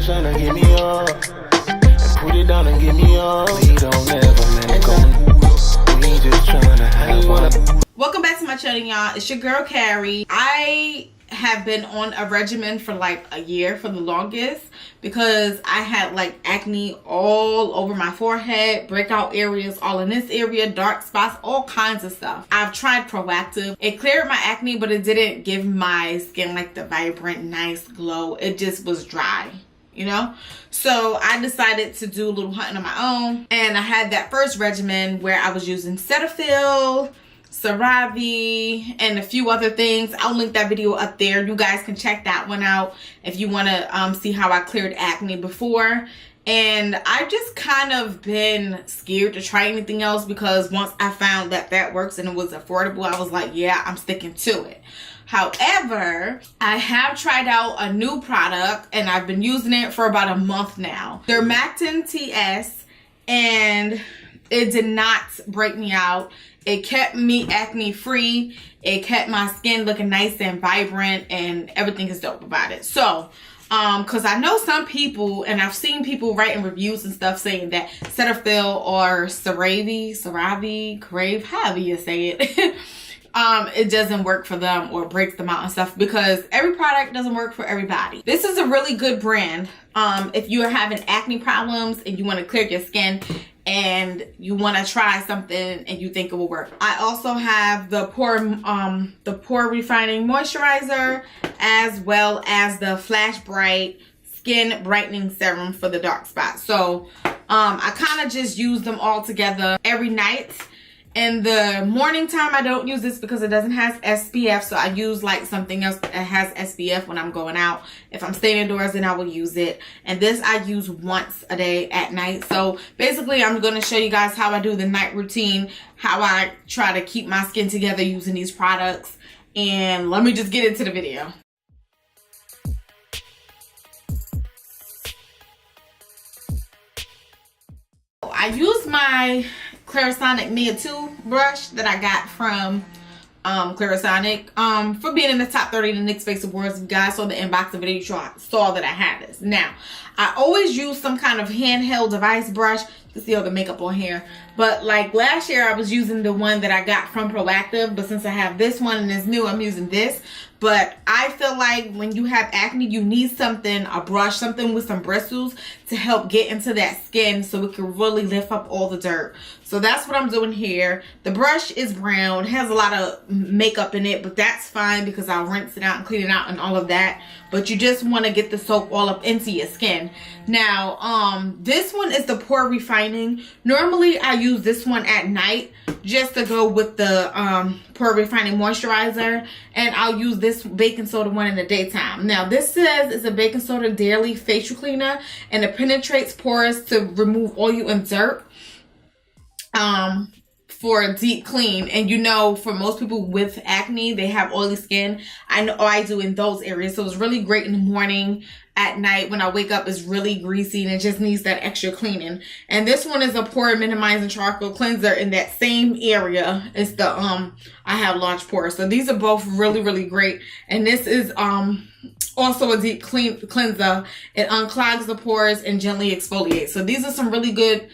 just tryna get me up and put it down and get me up. We don't ever let it go. We just tryna have one. Welcome back to my channel, y'all. It's your girl Carrie. I have been on a regimen for like a year for the longest because I had like acne all over my forehead, breakout areas all in this area, dark spots, all kinds of stuff. I've tried Proactive. It cleared my acne, but it didn't give my skin like the vibrant, nice glow. It just was dry, you know? So I decided to do a little hunting on my own, and I had that first regimen where I was using Cetaphil, CeraVe, and a few other things. I'll link that video up there. You guys can check that one out if you want to see how I cleared acne before. And I've just kind of been scared to try anything else because once I found that that works and it was affordable, I was like, yeah, I'm sticking to it. However, I have tried out a new product and I've been using it for about a month now. Dermactin TS, and it did not break me out. It kept me acne free. It kept my skin looking nice and vibrant, and everything is dope about it. So, because I know some people, and I've seen people writing reviews and stuff saying that Cetaphil or CeraVe, Crave, however you say it, it doesn't work for them or breaks them out and stuff, because every product doesn't work for everybody. This is a really good brand. If you are having acne problems and you want to clear your skin and you want to try something and you think it will work. I also have the Pore Refining Moisturizer, as well as the Flash Bright Skin Brightening Serum for the dark spots. So I kind of just use them all together every night. In the morning time, I don't use this because it doesn't have SPF, so I use like something else that has SPF when I'm going out. If I'm staying indoors, then I will use it. And this I use once a day at night. So basically, I'm going to show you guys how I do the night routine, how I try to keep my skin together using these products. And let me just get into the video. I use my CLARISONIC Mia 2 brush that I got from CLARISONIC for being in the top 30 in the NYX Face Awards. If you guys saw the unboxing video, you saw that I had this. Now, I always use some kind of handheld device brush. You can see all the makeup on here. But like last year, I was using the one that I got from Proactive. But since I have this one and it's new, I'm using this. But I feel like when you have acne, you need something, a brush, something with some bristles to help get into that skin so it can really lift up all the dirt. So that's what I'm doing here. The brush is brown, it has a lot of makeup in it, but that's fine because I'll rinse it out and clean it out and all of that. But you just want to get the soap all up into your skin. Now, this one is the Pore Refining. Normally, I use this one at night just to go with the Pore Refining Moisturizer. And I'll use this baking soda one in the daytime. Now, this says it's a baking soda daily facial cleaner. And it penetrates pores to remove oil and dirt for a deep clean. And you know, for most people with acne, they have oily skin. I know I do in those areas. So it's really great in the morning. At night when I wake up, it's really greasy and it just needs that extra cleaning. And this one is a pore minimizing charcoal cleanser in that same area. It's the I have large pores. So these are both really great. And this is also a deep cleanser. It unclogs the pores and gently exfoliates. So these are some really good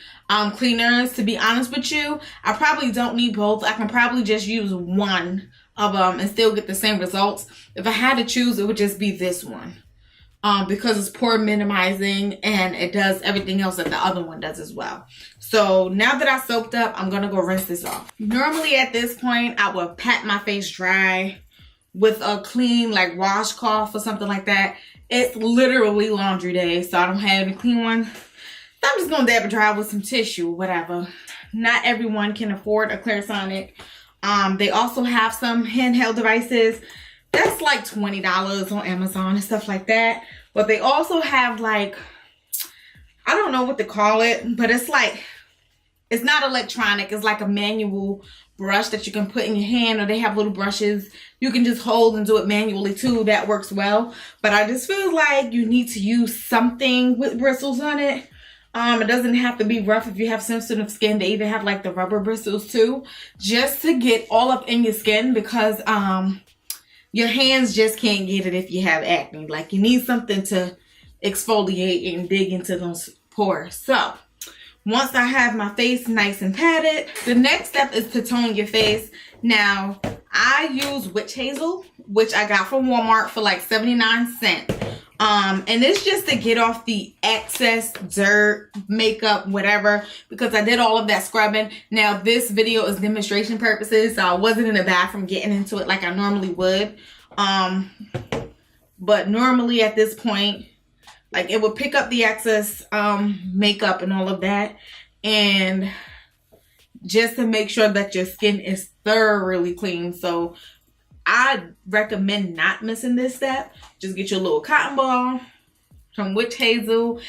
cleaners. To be honest with you, I probably don't need both. I can probably just use one of them and still get the same results. If I had to choose, it would just be this one. Because it's pore minimizing and it does everything else that the other one does as well. So now that I soaked up, I'm going to go rinse this off. Normally at this point, I would pat my face dry with a clean like washcloth or something like that. It's literally laundry day, so I don't have any clean ones. So I'm just going to dab it dry with some tissue, whatever. Not everyone can afford a CLARISONIC. They also have some handheld devices. That's like $20 on Amazon and stuff like that. But they also have like, I don't know what to call it, but it's like, it's not electronic. It's like a manual brush that you can put in your hand, or they have little brushes you can just hold and do it manually too. That works well. But I just feel like you need to use something with bristles on it. It doesn't have to be rough if you have sensitive skin. They even have like the rubber bristles too, just to get all up in your skin, because your hands just can't get it if you have acne. Like, you need something to exfoliate and dig into those pores. So once I have my face nice and padded, the next step is to tone your face. Now, I use witch hazel, which I got from Walmart for like 79 cents. And it's just to get off the excess dirt, makeup, whatever, because I did all of that scrubbing. Now, this video is demonstration purposes, so I wasn't in the bathroom getting into it like I normally would. But normally at this point, like, it would pick up the excess makeup and all of that. And just to make sure that your skin is thoroughly clean. So I recommend not missing this step. Just get your little cotton ball, some witch hazel.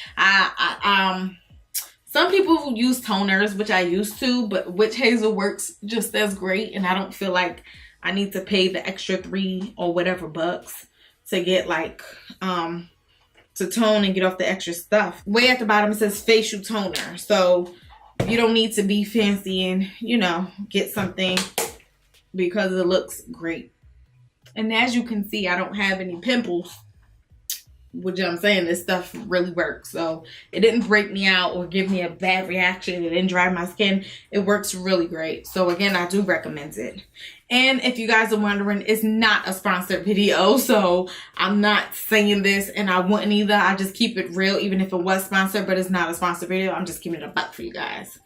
Some people use toners, which I used to, but witch hazel works just as great, and I don't feel like I need to pay the extra $3 or whatever bucks to get like to tone and get off the extra stuff. Way at the bottom it says facial toner, so you don't need to be fancy and, you know, get something because it looks great. And as you can see, I don't have any pimples, which I'm saying this stuff really works. So it didn't break me out or give me a bad reaction. It didn't dry my skin. It works really great. So again, I do recommend it. And if you guys are wondering, it's not a sponsored video. So I'm not saying this, and I wouldn't either. I just keep it real, even if it was sponsored, but it's not a sponsored video. I'm just keeping it a buck for you guys.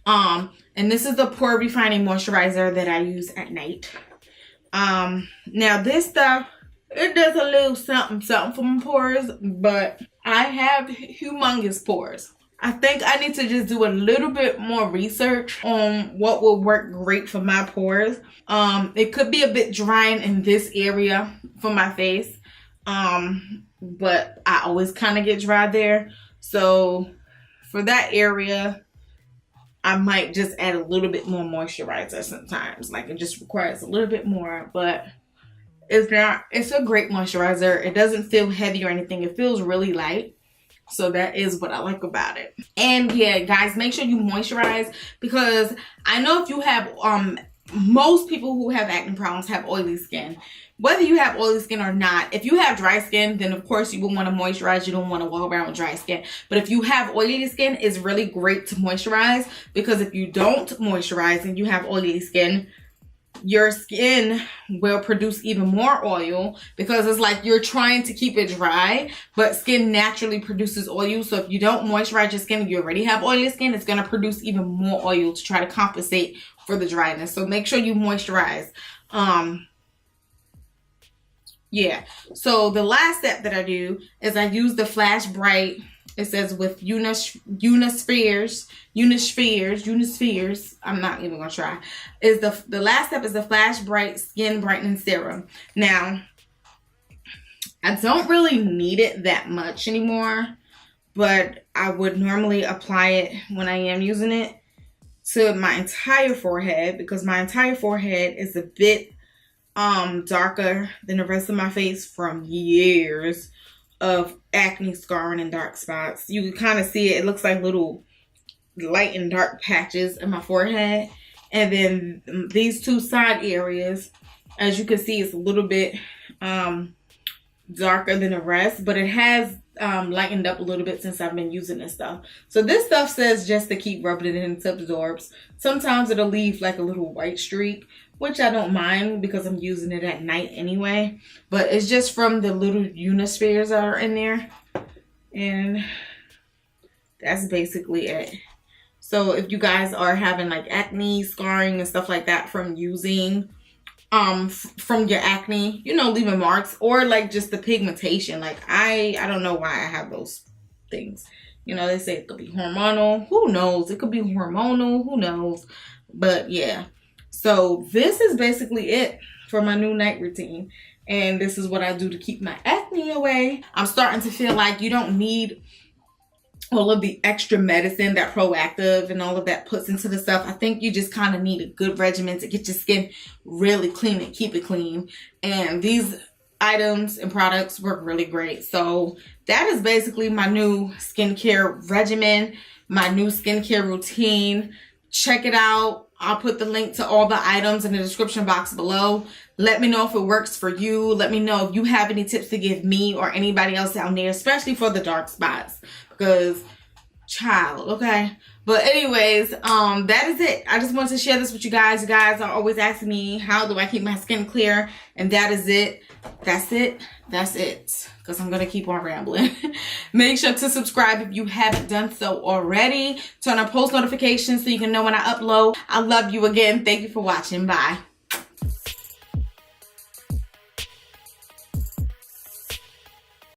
And this is the Pore Refining Moisturizer that I use at night. Now this stuff, it does a little something for my pores, but I have humongous pores. I think I need to just do a little bit more research on what will work great for my pores. It could be a bit drying in this area for my face, but I always kind of get dry there. So for that area, I might just add a little bit more moisturizer sometimes. Like, it just requires a little bit more, but it's a great moisturizer. It doesn't feel heavy or anything. It feels really light. So that is what I like about it. And yeah, guys, make sure you moisturize, because I know if you have, most people who have acne problems have oily skin. Whether you have oily skin or not, if you have dry skin, then of course you will want to moisturize. You don't want to walk around with dry skin. But if you have oily skin, it's really great to moisturize, because if you don't moisturize and you have oily skin, your skin will produce even more oil, because it's like you're trying to keep it dry, but skin naturally produces oil. So if you don't moisturize your skin and you already have oily skin, it's going to produce even more oil to try to compensate for the dryness. So make sure you moisturize. Yeah, so the last step that I do is I use the Flash Bright. It says with Unispheres. I'm not even gonna try. Is the last step is the Flash Bright Skin Brightening Serum. Now, I don't really need it that much anymore, but I would normally apply it when I am using it to my entire forehead, because my entire forehead is a bit darker than the rest of my face from years of acne, scarring, and dark spots. You can kind of see it. It looks like little light and dark patches in my forehead. And then these two side areas, as you can see, it's a little bit darker than the rest, but it has lightened up a little bit since I've been using this stuff. So this stuff says just to keep rubbing it in until it absorbs. Sometimes it'll leave like a little white streak, which I don't mind because I'm using it at night anyway. But it's just from the little Unispheres that are in there. And that's basically it. So if you guys are having like acne, scarring, and stuff like that from using from your acne, you know, leaving marks, or like just the pigmentation, like I don't know why I have those things. You know, they say it could be hormonal. Who knows? It could be hormonal. Who knows? But yeah. So this is basically it for my new night routine. And this is what I do to keep my acne away. I'm starting to feel like you don't need all of the extra medicine that Proactive and all of that puts into the stuff. I think you just kind of need a good regimen to get your skin really clean and keep it clean. And these items and products work really great. So that is basically my new skincare regimen, my new skincare routine. Check it out. I'll put the link to all the items in the description box below. Let me know if it works for you. Let me know if you have any tips to give me or anybody else out there, especially for the dark spots, because child, okay? But anyways, that is it. I just wanted to share this with you guys. You guys are always asking me, how do I keep my skin clear? And that is it. That's it. That's it. Because I'm going to keep on rambling. Make sure to subscribe if you haven't done so already. Turn on post notifications so you can know when I upload. I love you again. Thank you for watching. Bye.